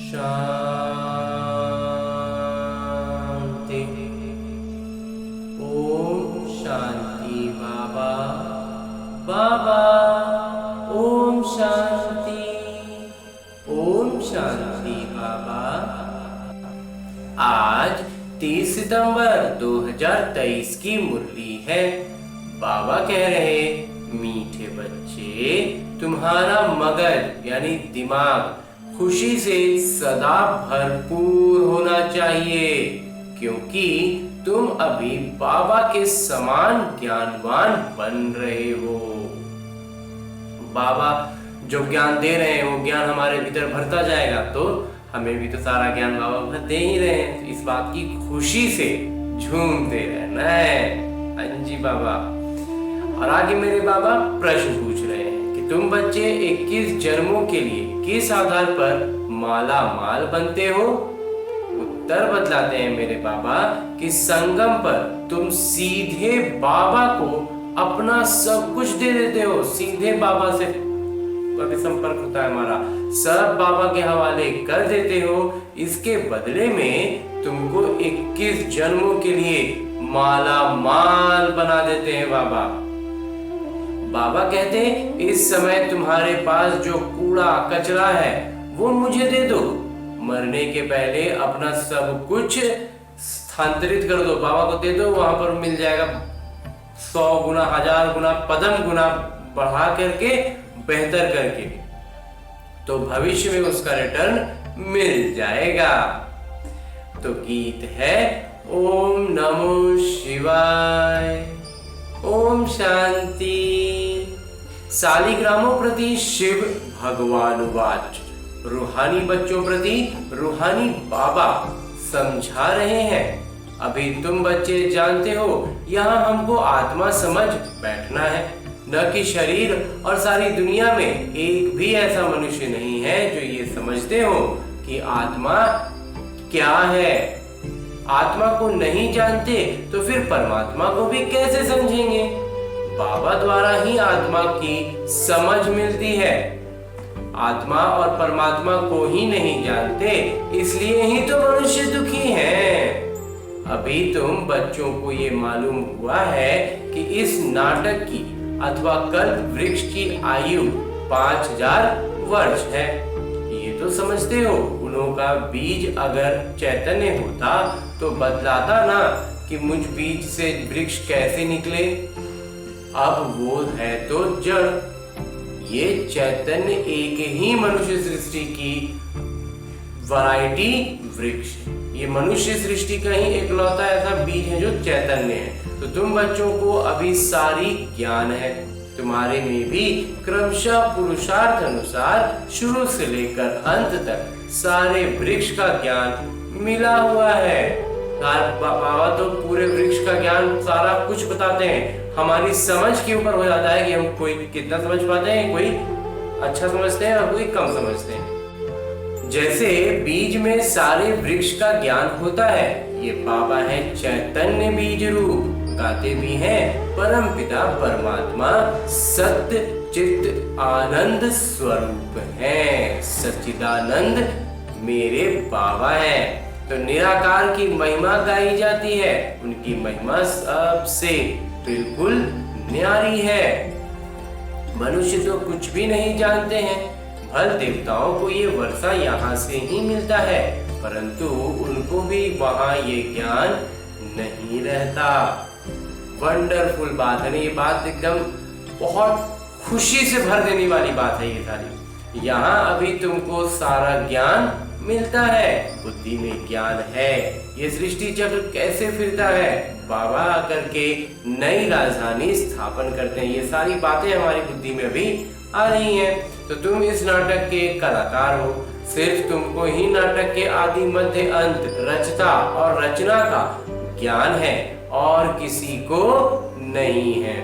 शांति। ओम शांति बाबा। बाबा ओम शांति। ओम शांति बाबा। आज 30 सितंबर 2023 की मुरली है। बाबा कह रहे, मीठे बच्चे, तुम्हारा मगज यानी दिमाग खुशी से सदा भरपूर होना चाहिए, क्योंकि तुम अभी बाबा के समान ज्ञानवान बन रहे हो। बाबा जो ज्ञान दे रहे हैं वो ज्ञान हमारे भीतर भरता जाएगा, तो हमें भी तो सारा ज्ञान बाबा भर दे ही रहे हैं। तो इस बात की खुशी से झूमते रहना है। हाँ जी बाबा। और आगे मेरे बाबा प्रश्न पूछ रहे हैं कि तुम बच्चे 21 जन्मों के लिए किस आधार पर माला माल बनते हो? उत्तर बतलाते हैं मेरे बाबा कि संगम पर तुम सीधे बाबा को अपना सब कुछ दे देते हो। सीधे बाबा से कभी संपर्क होता है हमारा, सब बाबा के हवाले कर देते हो। इसके बदले में तुमको 21 जन्मों के लिए माला माल बना देते हैं बाबा। बाबा कहते हैं, इस समय तुम्हारे पास जो कूड़ा कचरा है वो मुझे दे दो। मरने के पहले अपना सब कुछ स्थानांतरित कर दो, बाबा को दे दो। वहां पर मिल जाएगा 100 गुना, 1000 गुना, पदम गुना बढ़ा करके, बेहतर करके, तो भविष्य में उसका रिटर्न मिल जाएगा। तो गीत है ओम नमो शिवाय। ओम शांति। सालिग्रामों प्रति शिव भगवान वाच, रूहानी बच्चों प्रति रूहानी बाबा समझा रहे हैं। अभी तुम बच्चे जानते हो, यहाँ हमको आत्मा समझ बैठना है, न कि शरीर। और सारी दुनिया में एक भी ऐसा मनुष्य नहीं है जो ये समझते हो कि आत्मा क्या है। आत्मा को नहीं जानते तो फिर परमात्मा को भी कैसे समझेंगे? बाबा द्वारा ही आत्मा की समझ मिलती है। आत्मा और परमात्मा को ही नहीं जानते, इसलिए ही तो मनुष्य दुखी हैं। अभी तुम बच्चों को ये मालूम हुआ है कि इस नाटक की अथवा कल्प वृक्ष की आयु 5000 वर्ष है। ये तो समझते हो, गुणों का बीज अगर चैतन्य होता तो बतलाता ना कि मुझ बीज से वृक्ष कैसे निकले। अब वो है तो जड़। ये चैतन्य एक ही मनुष्य सृष्टि की वैरायटी वृक्ष। ये मनुष्य सृष्टि का ही एकलौता ऐसा बीज है जो चैतन्य है। तो तुम बच्चों को अभी सारी ज्ञान है। तुम्हारे में भी क्रमशः पुरुषार्थ अनुसार शुरू से लेकर अंत तक सारे वृक्ष का ज्ञान मिला हुआ है। बाबा तो पूरे वृक्ष का ज्ञान सारा कुछ बताते हैं। हमारी समझ के ऊपर हो जाता है कि हम कोई कितना समझ पाते हैं, कोई अच्छा समझते हैं और कोई कम समझते हैं। जैसे बीज में सारे वृक्ष का ज्ञान होता है, ये बाबा है चैतन्य बीज रूप। गाते भी हैं, परम पिता परमात्मा सत्य चित्त आनंद स्वरूप है। सच्चिदानंद मेरे बाबा है। तो निराकार की महिमा गाई जाती है। उनकी महिमा सबसे बिल्कुल न्यारी है। मनुष्य तो कुछ भी नहीं जानते हैं। भल देवताओं को ये वर्षा यहाँ से ही मिलता है, परंतु उनको भी वहाँ ये ज्ञान नहीं रहता। वंडरफुल बात है ना ये बात, एकदम बहुत खुशी से भर देने वाली बात है ये सारी। यहाँ अभी तुमको सारा ज्ञान मिलता है। बुद्धि में ज्ञान है। ये सृष्टि चक्र कैसे फिरता है, बाबा आकर के नई राजधानी स्थापन करते हैं। ये सारी बातें हमारी बुद्धि में अभी आ रही हैं। तो तुम इस नाटक के कलाकार हो। सिर्फ तुमको ही नाटक के आदि मध्य अंत रचता और रचना का ज्ञान है, और किसी को नहीं है।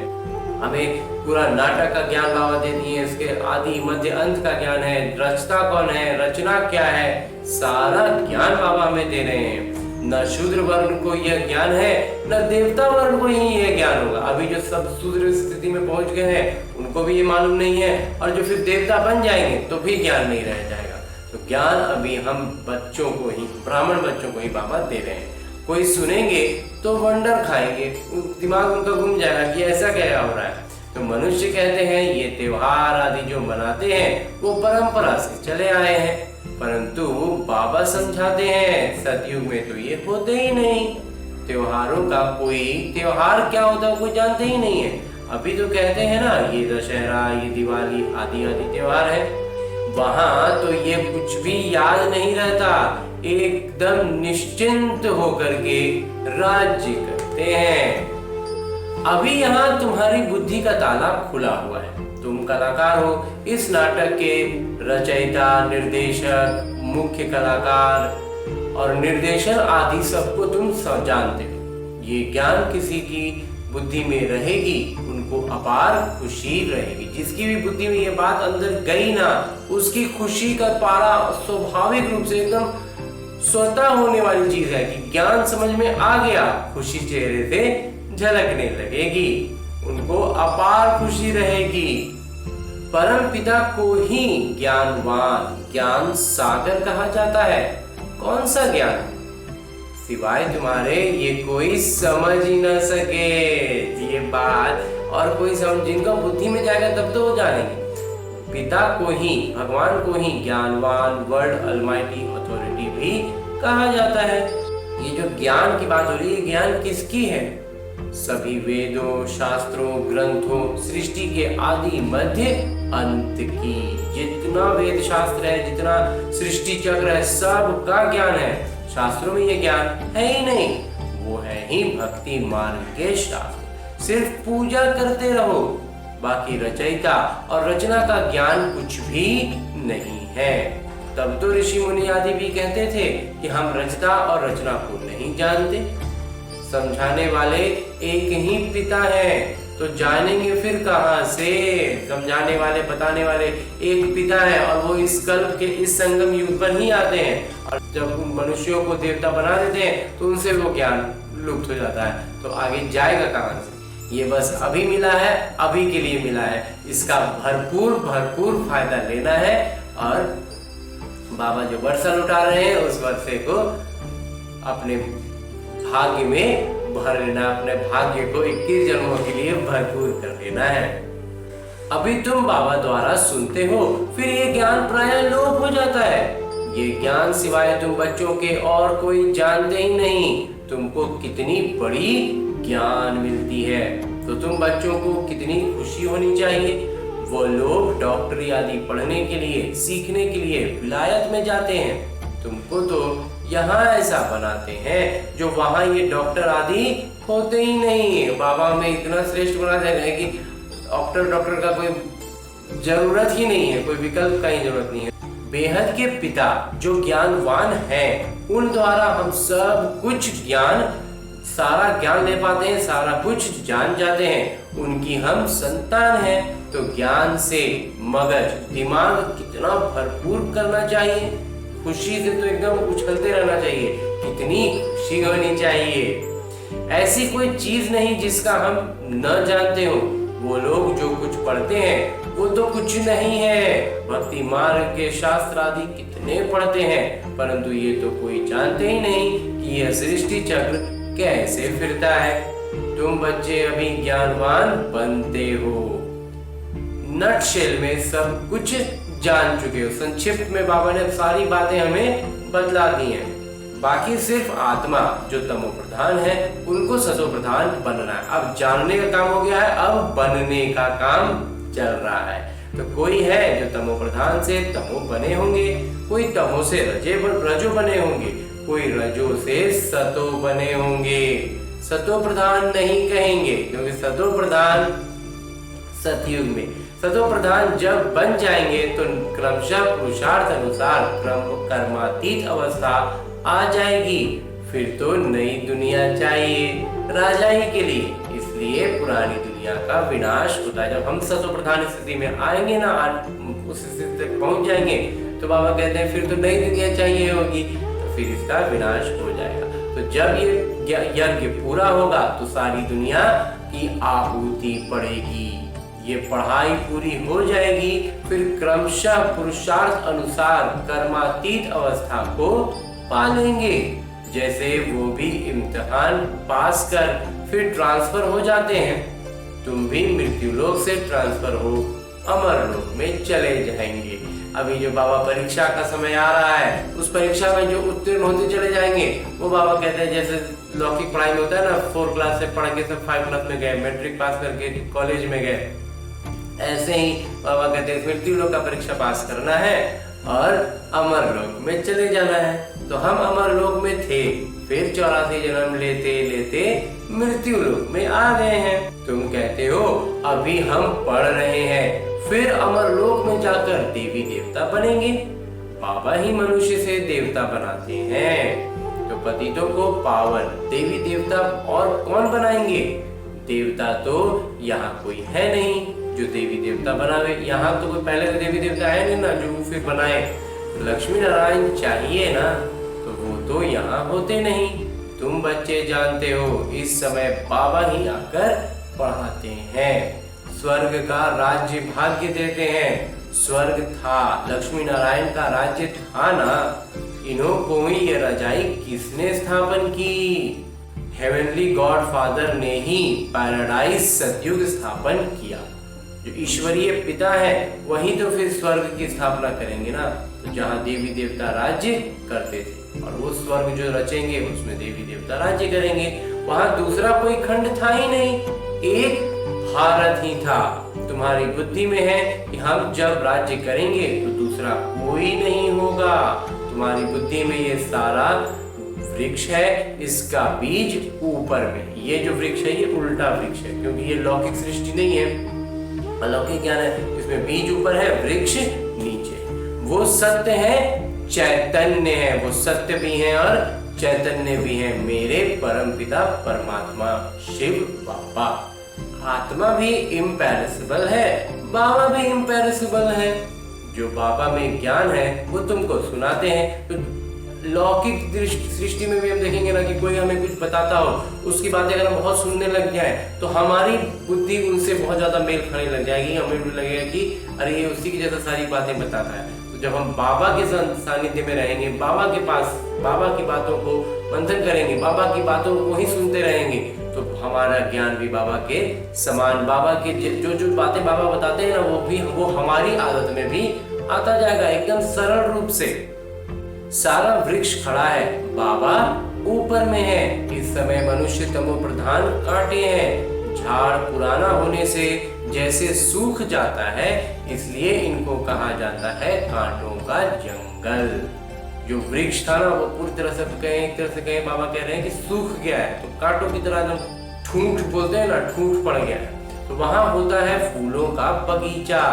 हमें पूरा नाटक का ज्ञान बाबा दे दिए, इसके आदि मध्य अंत का ज्ञान है, रचता कौन है, रचना क्या है, सारा ज्ञान बाबा हमें दे रहे हैं। न शूद्र वर्ण को यह ज्ञान है, न देवता वर्ण को ही यह ज्ञान होगा। अभी जो सब शूद्र स्थिति में पहुंच गए हैं उनको भी ये मालूम नहीं है, और जो फिर देवता बन जाएंगे तो भी ज्ञान नहीं रह जाएगा। तो ज्ञान अभी हम बच्चों को ही, ब्राह्मण बच्चों को ही बाबा दे रहे हैं। कोई सुनेंगे तो वंडर खाएंगे, दिमाग उनका घूम जाएगा कि ऐसा क्या हो रहा है। तो मनुष्य कहते हैं ये त्योहार आदि जो मनाते हैं वो परंपरा से चले आए हैं, परंतु बाबा समझाते हैं सतयुग में तो ये होते ही नहीं। त्योहारों का कोई त्योहार क्या होता है कोई जानते ही नहीं है। अभी तो कहते हैं ना ये दशहरा, ये दिवाली आदि आदि त्योहार है, वहां तो ये कुछ भी याद नहीं रहता, एकदम निश्चिंत होकर के राज्य करते हैं। अभी यहाँ तुम्हारी बुद्धि का ताला खुला हुआ है, तुम कलाकार हो, इस नाटक के रचयिता, निर्देशक, मुख्य कलाकार और निर्देशन आदि सबको तुम सब जानते हो। ये ज्ञान किसी की बुद्धि में रहेगी उनको अपार खुशी रहेगी। जिसकी भी बुद्धि में ये बात अंदर गई ना, उसकी खुशी का पारा स्वाभाविक रूप से एकदम स्वतः होने वाली चीज है कि ज्ञान समझ में आ गया, खुशी चेहरे से झलकने लगेगी, उनको अपार खुशी रहेगी। परम पिता को ही ज्ञानवान, ज्ञान सागर कहा जाता है। कौन सा ज्ञान? सिवाय तुम्हारे ये कोई समझ ही न सके ये बात, और कोई समझ जिनका बुद्धि में जाएगा तब तो वो जानेंगे। पिता को ही, भगवान को ही ज्ञानवान, वर्ल्ड अलमाइटी अथॉरिटी भी कहा जाता है। ये जो ज्ञान की बात हो रही है, ज्ञान किसकी है? सभी वेदों, शास्त्रों, ग्रंथों, सृष्टि के आदि मध्य अंत की, जितना वेद शास्त्र है, जितना सृष्टि चक्र है, सब का ज्ञान है। शास्त्रों में ये ज्ञान है ही नहीं, वो है ही भक्ति मार्ग के शास्त्र। सिर्फ पूजा करते रहो, बाकी रचयिता और रचना का ज्ञान कुछ भी नहीं है। तब तो ऋषि मुनि आदि भी कहते थे कि हम रचता और रचना को नहीं जानते। समझाने वाले एक ही पिता है, तो जानेंगे फिर कहां से? समझाने वाले, बताने वाले एक पिता है, और वो इस कल्प के इस संगम युग पर ही आते हैं, और जब उन मनुष्यों को देवता बना देते हैं तो उनसे वो ज्ञान लुप्त हो जाता है। तो आगे जाएगा कहां से? ये बस अभी मिला है, अभी के लिए मिला है, इसका भरपूर भरपूर फायदा लेना है। और बाबा जो वर्षा लुटा रहे हैं उस वर्षे को अपने भाग्य में भर लेना, अपने भाग्य को 21 जन्मों के लिए भरपूर कर लेना है। अभी तुम बाबा द्वारा सुनते हो, फिर ये ज्ञान प्रायः लोप हो जाता है। ये ज्ञान सिवाय तुम बच्चों के और कोई जानते ही नहीं। तुमको कितनी बड़ी ज्ञान मिलती है, तो तुम बच्चों को कितनी खुशी होनी चाहिए। वो लोग डॉक्टरी आदि पढ़ने के लिए, सीखने के लिए विलायत में जाते हैं, तुमको तो यहाँ ऐसा बनाते हैं जो वहां ये डॉक्टर आदि होते ही नहीं। बाबा में इतना श्रेष्ठ बना दे रहे हैं कि डॉक्टर का कोई जरूरत ही नहीं है, कोई विकल्प का ही जरूरत नहीं है। बेहद के पिता जो ज्ञानवान हैं, उन द्वारा हम सब कुछ ज्ञान, सारा ज्ञान ले पाते हैं, सारा कुछ जान जाते हैं। उनकी हम संतान हैं, तो ज्ञान से मगज, दिमाग कितना भरपूर करना चाहिए। खुशी से तो एकदम उछलते रहना चाहिए, कितनी खुशी होनी चाहिए। ऐसी कोई चीज नहीं जिसका हम न जानते हो। वो लोग जो कुछ पढ़ते हैं वो तो कुछ नहीं है। भक्ति मार्ग के शास्त्र आदि कितने पढ़ते हैं, परंतु ये तो कोई जानते ही नहीं कि यह सृष्टि चक्र कैसे फिरता है। तुम बच्चे अभी ज्ञानवान बनते हो। नटशेल में सब कुछ जान चुके हो। संक्षिप्त में बाबा ने सारी बातें हमें बतला दी हैं। बाकी सिर्फ आत्मा जो तमो प्रधान है उनको सतो प्रधान बनना है। अब जानने का काम हो गया है, अब बनने का काम चल रहा है। तो कोई है जो तमो प्रधान से तमो बने होंगे, कोई तमो से रजो बने होंगे, कोई रजो से सतो बने होंगे। सतो प्रधान नहीं कहेंगे क्योंकि सतो प्रधान सतयुग में, सतो प्रधान जब बन जाएंगे तो क्रमशः पुरुषार्थ अनुसार कर्मातीत अवस्था आ जाएगी। फिर तो नई दुनिया चाहिए राजा ही के लिए, इसलिए पुरानी दुनिया का विनाश होता है। जब हम सतो प्रधान स्थिति में आएंगे ना, उस स्थिति तक पहुंच जाएंगे, तो बाबा कहते हैं फिर तो नई दुनिया चाहिए होगी, तो फिर इसका विनाश हो जाएगा। तो जब ये यज्ञ पूरा होगा तो सारी दुनिया की आहुति पड़ेगी। ये पढ़ाई पूरी हो जाएगी, फिर क्रमशः पुरुषार्थ अनुसार कर्मातीत अवस्था को पा लेंगे। जैसे वो भी इम्तिहान पास कर फिर ट्रांसफर हो जाते हैं, तुम भी मृत्युलोक से ट्रांसफर हो अमरलोक में चले जाएंगे। अभी जो बाबा परीक्षा का समय आ रहा है, उस परीक्षा में जो उत्तीर्ण होते चले जाएंगे, वो बाबा कहते हैं जैसे लौकिक पढ़ाई में होता है ना, 4 क्लास से पढ़ के सब 5 क्लास में गए, मैट्रिक पास करके कॉलेज में गए, ऐसे ही बाबा कहते हैं मृत्युलोक का परीक्षा पास करना है और अमरलोक में चले जाना है। तो हम अमरलोक में थे, फिर 84 जन्म लेते लेते मृत्युलोक में आ गए हैं। तुम कहते हो अभी हम पढ़ रहे हैं, फिर अमरलोक में जाकर देवी देवता बनेंगे। बाबा ही मनुष्य से देवता बनाते हैं, तो पतितों को पावन देवी देवता और कौन बनाएंगे? देवता तो यहाँ कोई है नहीं जो देवी देवता बनावे। यहाँ तो कोई पहले देवी देवता है नहीं ना जो फिर बनाए। लक्ष्मी नारायण चाहिए ना, तो वो तो यहाँ होते नहीं। तुम बच्चे जानते हो इस समय बाबा ही आकर पढ़ाते हैं, स्वर्ग का राज्य भाग्य देते हैं। स्वर्ग था, लक्ष्मी नारायण का राज्य था ना, इन्हों को ही ये रजाई किसने स्थापन की? हेवनली गॉड फादर ने ही पैराडाइज सतयुग स्थापन किया। जो ईश्वरीय पिता है वही तो फिर स्वर्ग की स्थापना करेंगे ना, तो जहाँ देवी देवता राज्य करते थे और वो स्वर्ग जो रचेंगे उसमें देवी देवता राज्य करेंगे। वहाँ दूसरा कोई खंड था ही नहीं, एक भारत ही था। तुम्हारी बुद्धि में है कि हम जब राज्य करेंगे तो दूसरा कोई नहीं होगा। तुम्हारी बुद्धि में ये सारा वृक्ष है, इसका बीज ऊपर में। ये जो वृक्ष है ये उल्टा वृक्ष है, क्योंकि ये लौकिक सृष्टि नहीं है, अलौकिक ज्ञान है। इसमें बीज ऊपर है, वृक्ष नीचे। वो सत्य है, चैतन्य है, वो सत्य भी है और चैतन्य भी है। मेरे परमपिता परमात्मा शिव बाबा। आत्मा भी इम्पेरिसिबल है, बाबा भी इम्पेरिसिबल है। जो बाबा में ज्ञान है वो तुमको सुनाते हैं। तो लौकिक सृष्टि में भी हम देखेंगे ना कि कोई हमें कुछ बताता हो, उसकी बातें अगर हम बहुत सुनने लग जाए तो हमारी बुद्धि उनसे बहुत ज्यादा मेल खाने लग जाएगी। हमें भी लगेगा कि अरे ये उसी की जैसा सारी बातें बताता है। तो जब हम बाबा के सानिध्य में रहेंगे, बाबा के पास बाबा की बातों को मंथन करेंगे, बाबा की बातों को ही सुनते रहेंगे, तो हमारा ज्ञान भी बाबा के समान, बाबा के जो जो बातें बाबा बताते हैं ना वो हमारी आदत में भी आता जाएगा एकदम सरल रूप से। सारा वृक्ष खड़ा है, बाबा ऊपर में है। इस समय मनुष्य तमो प्रधान कांटे हैं, झाड़ पुराना होने से जैसे सूख जाता है, इसलिए इनको कहा जाता है कांटों का जंगल। जो वृक्ष था ना वो पूरी तरह से एक तरह से कहें बाबा कह रहे हैं कि सूख गया है, तो कांटों की तरह एकदम ठूंठ बोलते हैं ना, ठूंठ पड़ गया है। तो वहां होता है फूलों का बगीचा।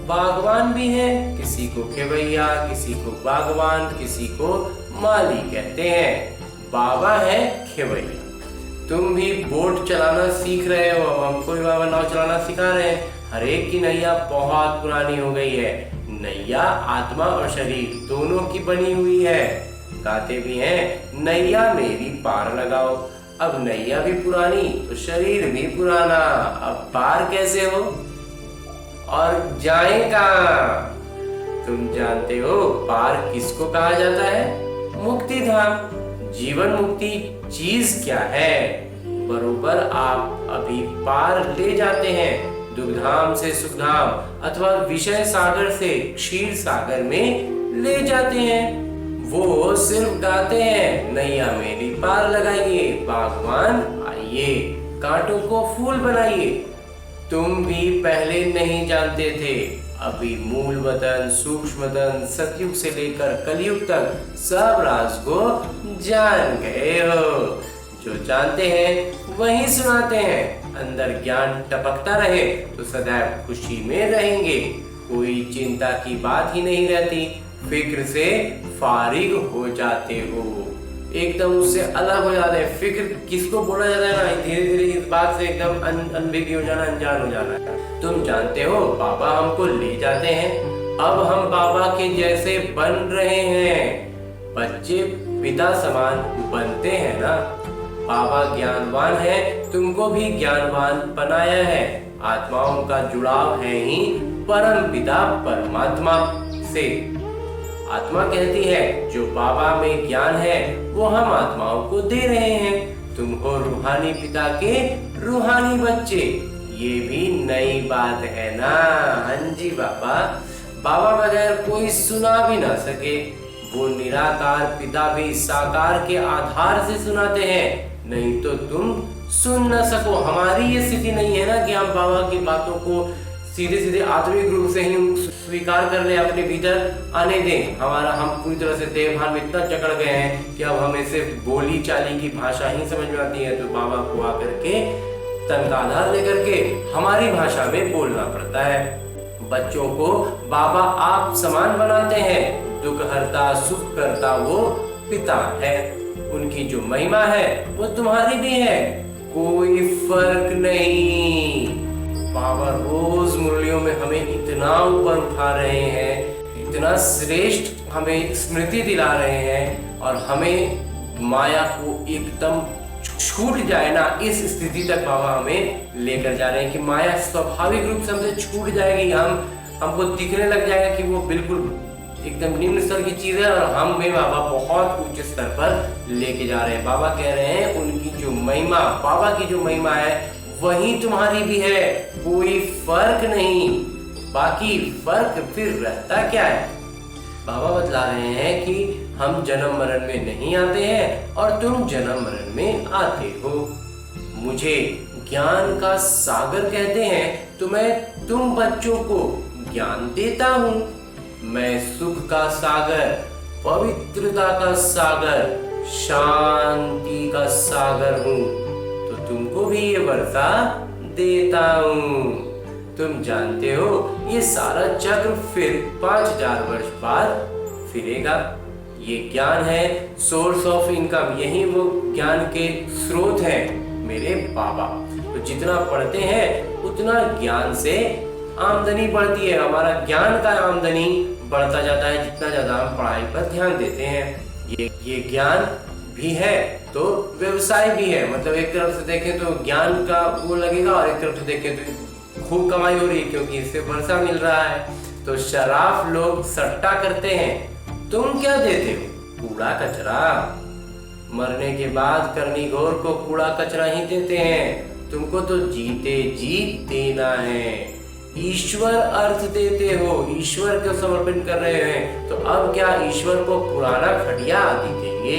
बागवान भी है, किसी को खेवैया, किसी को बागवान, किसी को माली कहते हैं। बाबा है खेवैया। तुम भी बोट चलाना सीख रहे हो, हमको भी बाबा नाव चलाना सिखा रहे हैं। हर एक की नैया बहुत पुरानी हो गई है। नैया आत्मा और शरीर दोनों की बनी हुई है। गाते भी हैं नैया मेरी पार लगाओ। अब नैया भी पुरानी तो शरीर भी पुराना, अब पार कैसे हो और जाए कहाँ? तुम जानते हो पार किसको कहा जाता है? मुक्ति धाम। जीवन मुक्ति चीज क्या है? बरोबर आप अभी पार ले जाते हैं, दुर्धाम से सुखधाम अथवा विषय सागर से क्षीर सागर में ले जाते हैं। वो सिर्फ गाते हैं नैया मेरी पार लगाइए, बागवान आइए, कांटों को फूल बनाइए। तुम भी पहले नहीं जानते थे, अभी मूल वतन, सूक्ष्म वतन, सतयुग से लेकर कलयुग तक सब राज को जान गए हो। जो जानते हैं वही सुनाते हैं। अंदर ज्ञान टपकता रहे तो सदैव खुशी में रहेंगे, कोई चिंता की बात ही नहीं रहती, फिक्र से फारिग हो जाते हो, एकदम उससे अलग हो जाते हैं। फिक्र किसको बोला जाता है ना, धीरे धीरे इस बात से एकदम अनभिज्ञ हो जाना, अनजान हो जाना। तुम जानते हो बाबा हमको ले जाते हैं, अब हम बाबा के जैसे बन रहे हैं। बच्चे पिता समान बनते हैं ना। बाबा ज्ञानवान है, तुमको भी ज्ञानवान बनाया है। आत्माओं का जुड़ाव है ही परम पिता परमात्मा से। आत्मा कहती है जो बाबा में ज्ञान है वो हम आत्माओं को दे रहे हैं। तुम हो रूहानी पिता के रूहानी बच्चे। ये भी नई बात है ना? हाँ जी बाबा। बाबा बगैर कोई सुना भी ना सके। वो निराकार पिता भी साकार के आधार से सुनाते हैं, नहीं तो तुम सुन न सको। हमारी ये स्थिति नहीं है ना कि हम बाबा की बातों को सीधे सीधे आत्मिक रूप से ही स्वीकार कर ले, अपने भीतर आने दें। हम पूरी तरह से देवभान में इतना जकड़ गए हैं कि अब हमें सिर्फ बोली चाली की भाषा ही समझ में आती है। तो बाबा को आकर के तन का आधार लेकर के हमारी भाषा में बोलना पड़ता है। बच्चों को बाबा आप समान बनाते हैं। दुख हरता सुख करता वो पिता है। उनकी जो महिमा है वो तुम्हारी भी है, कोई फर्क नहीं। बाबा रोज मुरलियों में हमें इतना ऊपर उठा रहे हैं, इतना श्रेष्ठ हमें स्मृति दिला रहे हैं, और हमें माया को एकदम छूट जाए ना, इस स्थिति तक बाबा हमें लेकर जा रहे हैं कि माया स्वाभाविक रूप से हमसे छूट जाएगी। हमको दिखने लग जाएगा कि वो बिल्कुल एकदम निम्न स्तर की चीज है, और हमें बाबा बहुत उच्च स्तर पर लेके जा रहे हैं। बाबा कह रहे हैं उनकी जो महिमा, बाबा की जो महिमा है वही तुम्हारी भी है, कोई फर्क नहीं। बाकी फर्क फिर रहता क्या है? बाबा बतला रहे हैं कि हम जन्म मरण में नहीं आते हैं और तुम जन्म मरण में आते हो। मुझे ज्ञान का सागर कहते हैं तो मैं तुम बच्चों को ज्ञान देता हूँ। मैं सुख का सागर, पवित्रता का सागर, शांति का सागर हूँ, तो तुमको भी ये वर्षा देता हूँ। तुम जानते हो ये सारा चक्र फिर 5000 वर्ष बाद फिरेगा। ये ज्ञान है सोर्स ऑफ इनकम, यही वो ज्ञान के स्रोत हैं मेरे बाबा। तो जितना पढ़ते हैं उतना ज्ञान से आमदनी बढ़ती है। हमारा ज्ञान का आमदनी बढ़ता जाता है जितना ज्यादा हम पढ़ाई पर ध्यान देते हैं। ये ज्ञान भी है तो व्यवसाय भी है। मतलब एक तरफ से देखें तो ज्ञान का वो लगेगा, और एक तरफ से देखें तो खूब कमाई हो रही है क्योंकि इससे वर्षा मिल रहा है। तो शराफ लोग सट्टा करते हैं, तुम क्या देते हो? कूड़ा कचरा। मरने के बाद करनी घोर को कूड़ा कचरा ही देते हैं। तुमको तो जीते जी देना है, ईश्वर अर्थ देते हो, ईश्वर को समर्पण कर रहे हैं। तो अब क्या ईश्वर को पुराना खटिया आदि देंगे?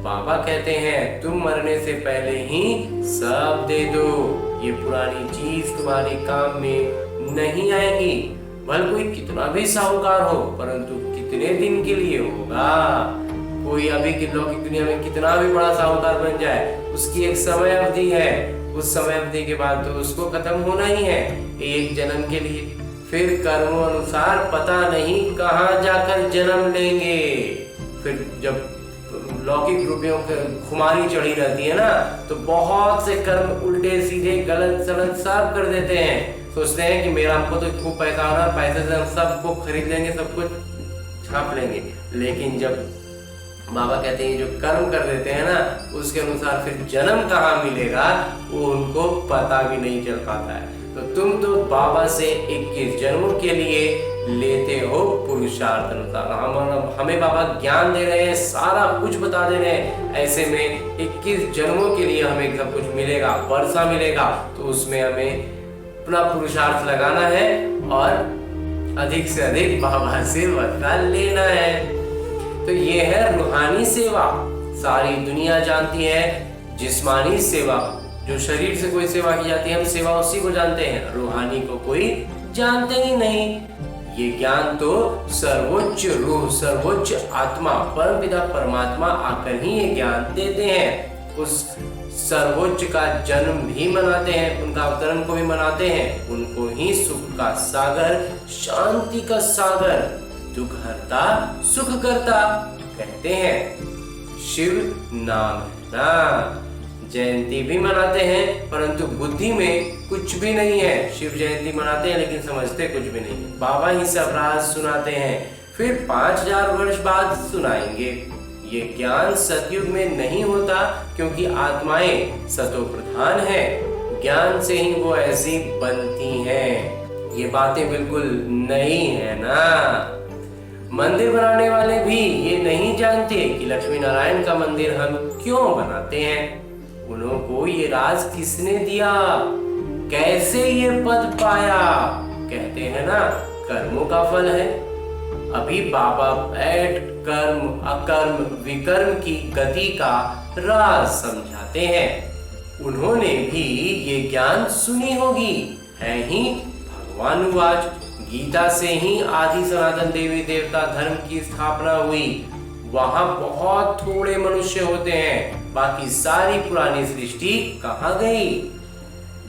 बाबा कहते हैं तुम मरने से पहले ही सब दे दो, ये पुरानी चीज तुम्हारे काम में नहीं आएगी। भले कोई कितना भी साहूकार हो, परंतु कितने दिन के लिए होगा। कोई अभी की लौकिक दुनिया में कितना भी बड़ा साहूकार बन जाए, उसकी एक समय अवधि है। उस समय अवधि के बाद तो उसको खत्म होना ही है, एक जन्म के लिए। फिर कर्मों अनुसार पता नहीं कहाँ जाकर जन्म लेंगे। फिर जब लौकिक रुपयों की खुमारी चढ़ी रहती है ना, तो बहुत से कर्म उल्टे सीधे गलत सलत सब कर देते हैं। सोचते हैं कि मेरा हमको तो खूब पैसा आ रहा है, पैसे से हम सबको खरीद लेंगे, सब कुछ छाप लेंगे। लेकिन जब बाबा कहते हैं जो कर्म कर देते हैं ना, उसके अनुसार फिर जन्म कहाँ मिलेगा वो उनको पता भी नहीं चल पाता है। तो तुम तो बाबा से 21 जन्मों के लिए लेते हो पुरुषार्थ अनुसार। हमें बाबा ज्ञान दे रहे हैं, सारा कुछ बता दे रहे हैं। ऐसे में 21 जन्मों के लिए हमें सब कुछ मिलेगा, वर्षा मिलेगा। तो उसमें हमें अपना पुरुषार्थ लगाना है और अधिक से अधिक बाबा से वर्षा लेना है। तो ये है रूहानी सेवा। सारी दुनिया जानती है जिस्मानी सेवा, जो शरीर से कोई सेवा की जाती है, हम सेवा उसी को जानते हैं, रूहानी को कोई जानते ही नहीं। ये ज्ञान तो सर्वोच्च रूह, सर्वोच्च आत्मा, परमपिता परमात्मा आकर ही ये ज्ञान देते हैं। उस सर्वोच्च का जन्म भी मनाते हैं, उनका अवतरण को भी मनाते हैं। उनको ही सुख का सागर, शांति का सागर, दुख हरता सुख करता कहते हैं। शिव नाम है ना। जयंती भी मनाते हैं परंतु बुद्धि में कुछ भी नहीं है। शिव जयंती मनाते हैं लेकिन समझते कुछ भी नहीं है। बाबा ही सब राज सुनाते हैं, फिर 5000 वर्ष बाद सुनाएंगे। ये ज्ञान सतयुग में नहीं होता क्योंकि आत्माएं सतो प्रधान है। ज्ञान से ही वो ऐसी बनती हैं। ये बातें बिल्कुल नई है ना। मंदिर बनाने वाले भी ये नहीं जानते कि लक्ष्मी नारायण का मंदिर हम क्यों बनाते हैं। उनको ये राज किसने दिया, कैसे ये पद पाया। कहते हैं ना, कर्मों का फल है। अभी बाबा बैठ कर्म अकर्म विकर्म की गति का राज समझाते हैं। उन्होंने भी ये ज्ञान सुनी होगी, है ही भगवान उवाच। गीता से ही आदि सनातन देवी देवता धर्म की स्थापना हुई। वहां बहुत थोड़े मनुष्य होते हैं, बाकी सारी पुरानी सृष्टि कहाँ गई।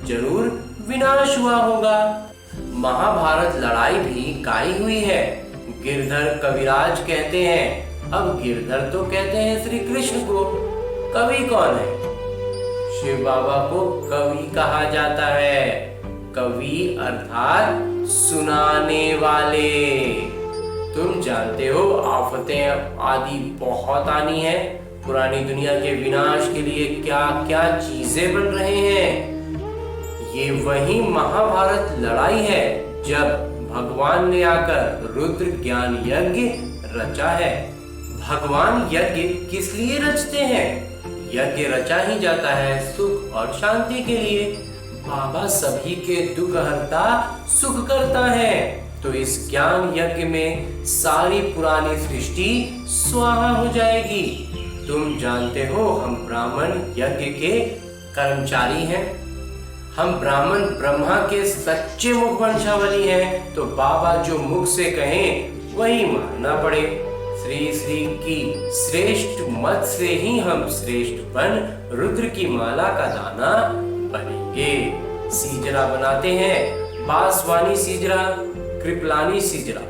जरूर विनाश हुआ होगा। महाभारत लड़ाई भी गाई हुई है। गिरधर कविराज कहते हैं। अब गिरधर तो कहते हैं श्री कृष्ण को। कवि कौन है? शिव बाबा को कवि कहा जाता है। कवि अर्थात सुनाने वाले। तुम जानते हो आफतें आदि बहुत आनी है। पुरानी दुनिया के विनाश के लिए क्या क्या चीजें बन रहे हैं। ये वही महाभारत लड़ाई है जब भगवान ने आकर रुद्र ज्ञान यज्ञ रचा है। भगवान यज्ञ किस लिए रचते हैं? यज्ञ रचा ही जाता है सुख और शांति के लिए। बाबा सभी के दुख हरता, सुख करता है। तो इस ज्ञान यज्ञ में सारी पुरानी सृष्टि स्वाहा हो जाएगी। तुम जानते हो हम ब्राह्मण यज्ञ के कर्मचारी हैं। हम ब्राह्मण ब्रह्मा के सच्चे मुख वंशावली हैं। तो बाबा जो मुख से कहें वही मानना पड़े। श्री श्री की श्रेष्ठ मत से ही हम श्रेष्ठ बन रुद्र की माला का दाना बनेंगे। सीजरा बनाते हैं, बांसवानी सीजरा, कृपलानी सीजरा।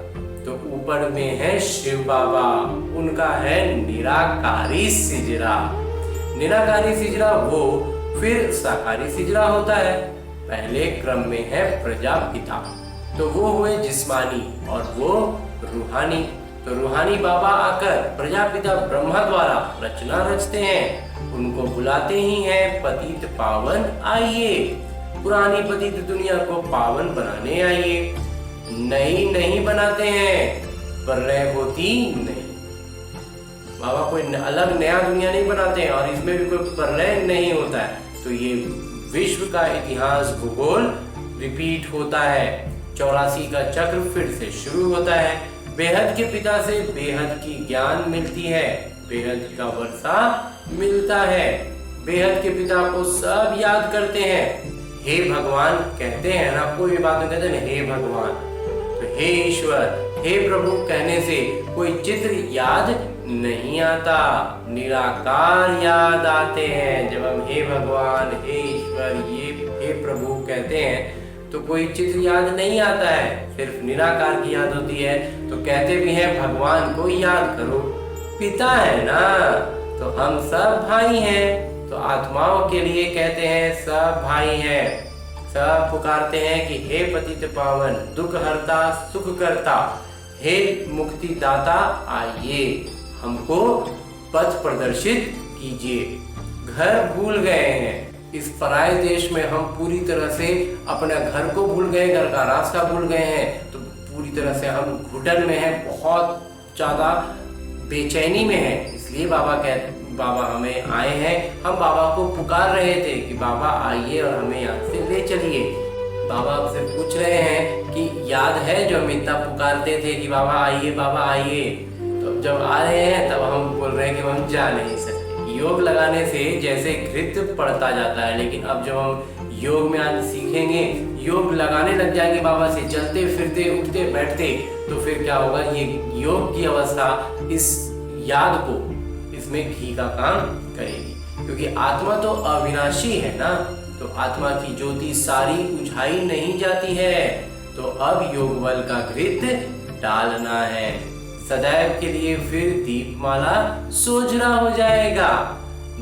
तो ऊपर में है शिव बाबा, उनका है निराकारी सिजरा। निराकारी सिजरा वो फिर साकारी सिजरा होता है। पहले क्रम में है प्रजापिता, तो वो हुए जिस्मानी और वो रूहानी। तो रूहानी बाबा आकर प्रजापिता ब्रह्मा द्वारा रचना रचते हैं। उनको बुलाते ही हैं पतित पावन आइए, पुरानी पतित दुनिया को पावन बनाने आइए। नई नहीं बनाते हैं, प्रलय होती नहीं। बाबा कोई अलग नया दुनिया नहीं बनाते हैं और इसमें भी कोई प्रलय नहीं होता है। तो ये विश्व का इतिहास भूगोल रिपीट होता है। 84 का चक्र फिर से शुरू होता है। बेहद के पिता से बेहद की ज्ञान मिलती है, बेहद का वर्षा मिलता है। बेहद के पिता को सब याद करते हैं। हे भगवान कहते हैं ना, कोई भी बात में कहते हैं हे भगवान। तो हे ईश्वर, हे प्रभु कहने से कोई चित्र याद नहीं आता, निराकार याद आते हैं। जब हम हे भगवान, हे ईश्वर, ये हे प्रभु कहते हैं तो कोई चित्र याद नहीं आता है, सिर्फ निराकार की याद होती है। तो कहते भी हैं भगवान को याद करो, पिता है ना, तो हम सब भाई हैं। तो आत्माओं के लिए कहते हैं सब भाई हैं। सब पुकारते हैं कि हे पतित पावन, दुख हरता, सुख करता, हे मुक्ति दाता, आइए हमको पथ प्रदर्शित कीजिए। घर भूल गए हैं, इस पराये देश में हम पूरी तरह से अपने घर को भूल गए, घर का रास्ता भूल गए हैं। तो पूरी तरह से हम घुटन में हैं, बहुत ज्यादा बेचैनी में हैं। इसलिए बाबा हमें आए हैं। हम बाबा को पुकार रहे थे कि बाबा आइए और हमें यहाँ से ले चलिए। बाबा आपसे पूछ रहे हैं कि याद है जो हम इतना पुकारते थे कि बाबा आइए, बाबा आइए। तो जब आ रहे हैं तब हम बोल रहे हैं कि हम जा नहीं सकते। योग लगाने से जैसे घृत पड़ता जाता है, लेकिन अब जब हम योग में आज सीखेंगे, योग लगाने लग जाएंगे बाबा से, चलते फिरते उठते बैठते, तो फिर क्या होगा, ये योग की अवस्था इस याद को, इसमें घी का काम करेगी। क्योंकि आत्मा तो अविनाशी है ना, तो आत्मा की ज्योति सारी बुझाई नहीं जाती है। तो अब योग बल का घृत डालना है सदैव के लिए। फिर दीपमाला सोझरा हो जाएगा।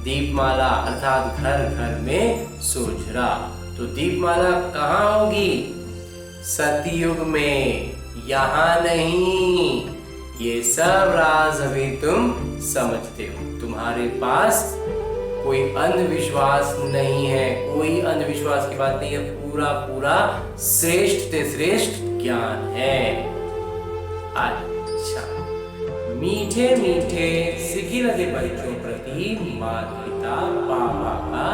दीपमाला अर्थात घर घर में सोझरा। तो दीपमाला कहाँ होगी? सतयुग में, यहाँ नहीं। ये सब राज अभी तुम समझते हो। तुम्हारे पास कोई अंधविश्वास नहीं है, कोई अंधविश्वास की बात नहीं है, पूरा पूरा श्रेष्ठ से श्रेष्ठ ज्ञान है। अच्छा, मीठे मीठे सिखी लगे बच्चों प्रति माता पिता बाबा का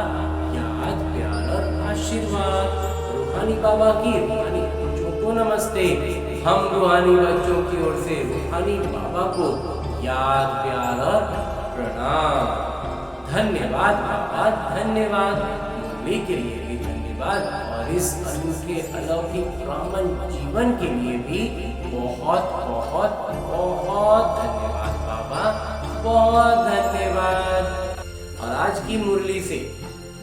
याद प्यार और आशीर्वाद। रूहानी बाबा की रूहानी बच्चों को नमस्ते। हम रूहानी बच्चों की ओर से रूहानी बाबा को याद प्यार और प्रणाम। धन्यवाद बाबा, धन्यवाद। मुरली के लिए भी धन्यवाद और इस अनूठे अलौकिक ब्राह्मण जीवन के लिए भी बहुत बहुत बहुत धन्यवाद बाबा, बहुत धन्यवाद। और आज की मुरली से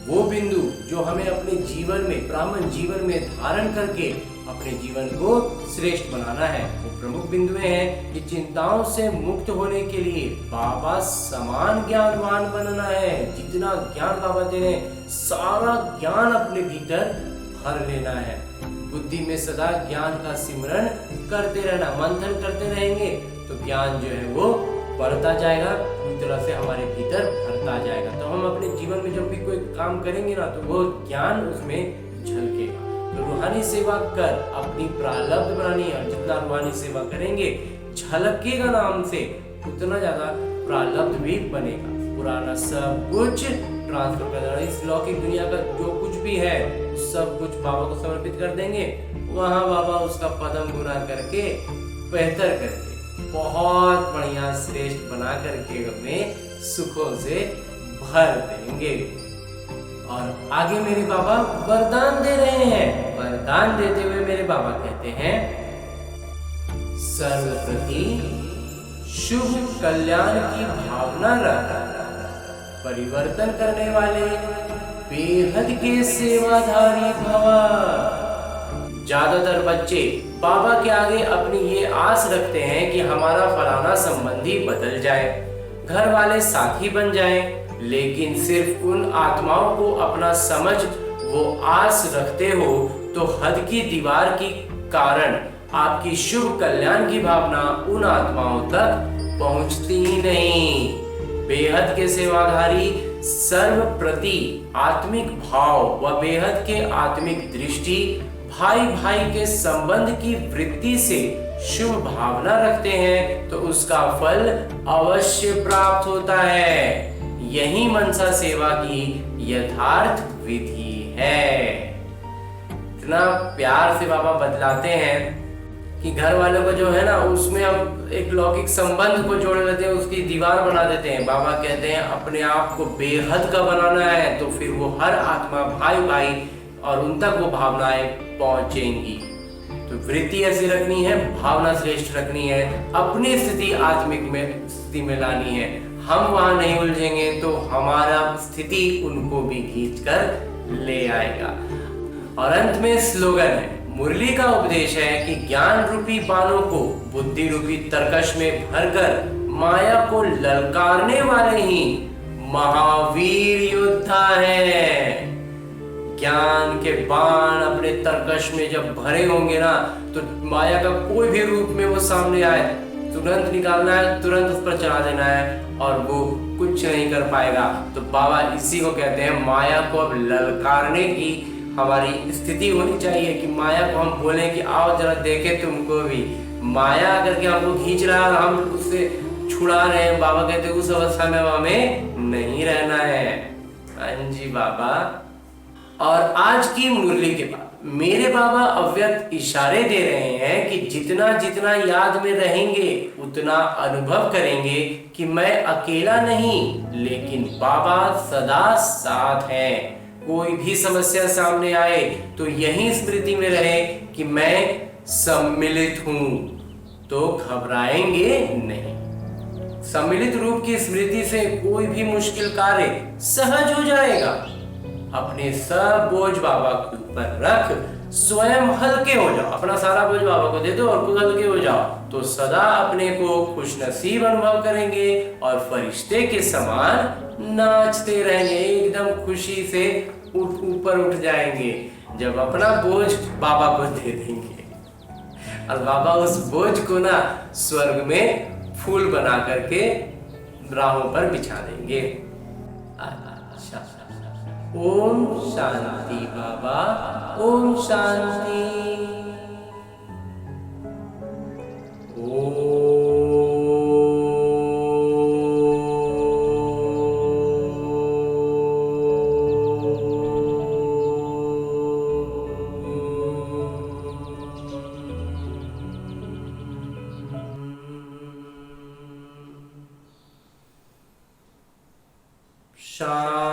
वो बिंदु जो हमें अपने जीवन में, ब्राह्मण जीवन में धारण करके अपने जीवन को श्रेष्ठ बनाना है, वो प्रमुख बिंदुएं हैं कि चिंताओं से मुक्त होने के लिए बाबा समान ज्ञानवान बनना है। जितना ज्ञान बाबा दे रहे हैं, सारा ज्ञान अपने भीतर भर लेना है। बुद्धि में सदा ज्ञान का सिमरन करते रहना, मंथन करते रहेंगे तो ज्ञान जो है वो बढ़ता जाएगा, पूरी तरह से हमारे भीतर भरता जाएगा। तो हम अपने जीवन में जब भी कोई काम करेंगे ना, तो वो ज्ञान उसमें झलकेगा। तो रूहानी सेवा कर अपनी प्रारब्ध बनानी है, और जितना रूहानी सेवा करेंगे, झलकेगा ना हमसे, उतना ज्यादा प्रारब्ध भी बनेगा। पुराना सब कुछ ट्रांसफर कर देना, इस लौकिक दुनिया का जो कुछ भी है सब कुछ बाबा को समर्पित कर देंगे। वहाँ बाबा उसका पदम गुना करके, बेहतर करके, बहुत बढ़िया श्रेष्ठ बना करके हमें सुखों से भर देंगे। और आगे मेरे बाबा वरदान दे रहे हैं। वरदान देते हुए मेरे बाबा कहते हैं, सर्वप्रति शुभ कल्याण की भावना रख परिवर्तन करने वाले बेहद के सेवाधारी भवा। ज्यादातर बच्चे बाबा के आगे अपनी ये आस रखते हैं कि हमारा फलाना संबंधी बदल जाए, घर वाले साथी बन जाएं, लेकिन सिर्फ उन आत्माओं को अपना समझ वो आस रखते हो तो हद की दीवार की कारण आपकी शुभ कल्याण की भावना उन आत्माओं तक पहुंचती ही नहीं। बेहद के सेवाधारी सर्व प्रति आत्मिक भाव व बेहद के आत्मिक दृष्टि, भाई भाई के संबंध की वृत्ति से शुभ भावना रखते हैं तो उसका फल अवश्य प्राप्त होता है। यही मनसा सेवा की यथार्थ विधि है। इतना प्यार से बाबा बतलाते हैं कि घर वालों को जो है ना, उसमें हम एक लौकिक संबंध को जोड़ लेते हैं, उसकी दीवार बना देते हैं। बाबा कहते हैं अपने आप को बेहद का बनाना है, तो फिर वो हर आत्मा भाई भाई और उन तक वो भावनाएं पहुंचेंगी। तो वृत्ति ऐसी रखनी है, भावना श्रेष्ठ रखनी है, अपनी स्थिति आत्मिक में स्थिति में लानी है। हम वहां नहीं उलझेंगे तो हमारा स्थिति उनको भी खींच कर ले आएगा। और अंत में स्लोगन है, मुरली का उपदेश है कि ज्ञान रूपी बाणों को बुद्धि रूपी तरकश में भरकर माया को ललकारने वाले ही महावीर योद्धा है। ज्ञान के बाण अपने तरकश में जब भरे होंगे ना, तो माया का कोई भी रूप में वो सामने आए, तुरंत निकालना है, तुरंत उस पर चला देना है और वो कुछ नहीं कर पाएगा। तो बाबा इसी को कहते हैं, माया को अब ललकारने की हमारी स्थिति होनी चाहिए कि माया को हम बोलें कि आओ जरा देखे तुमको भी। माया अगर के हमको खींच रहा है, हम उससे छुड़ा रहे हैं, बाबा कहते हैं उस अवस्था में हमें नहीं रहना है। हाँ जी बाबा। और आज की मुरली के बाद मेरे बाबा अव्यक्त इशारे दे रहे हैं कि जितना जितना याद में रहेंगे उतना अनुभव करेंगे कि मैं अकेला नहीं, लेकिन बाबा सदा साथ है। कोई भी समस्या सामने आए तो यही स्मृति में रहे कि मैं सम्मिलित हूं, तो घबराएंगे नहीं। सम्मिलित रूप की स्मृति से कोई भी मुश्किल कार्य सहज हो जाएगा। अपने सब बोझ बाबा के ऊपर रख, स्वयं हल्के हो जाओ, अपना सारा बोझ बाबा को दे दो और खुद हल्के हो जाओ, तो सदा अपने को खुशनसीब अनुभव करेंगे और फरिश्ते के समान नाचते रहेंगे, एकदम खुशी से ऊपर उठ जाएंगे जब अपना बोझ बाबा को दे देंगे। और बाबा उस बोझ को ना स्वर्ग में फूल बना करके राहों पर बिछा देंगे। ओम शांति बाबा, ओम शांति। शांति।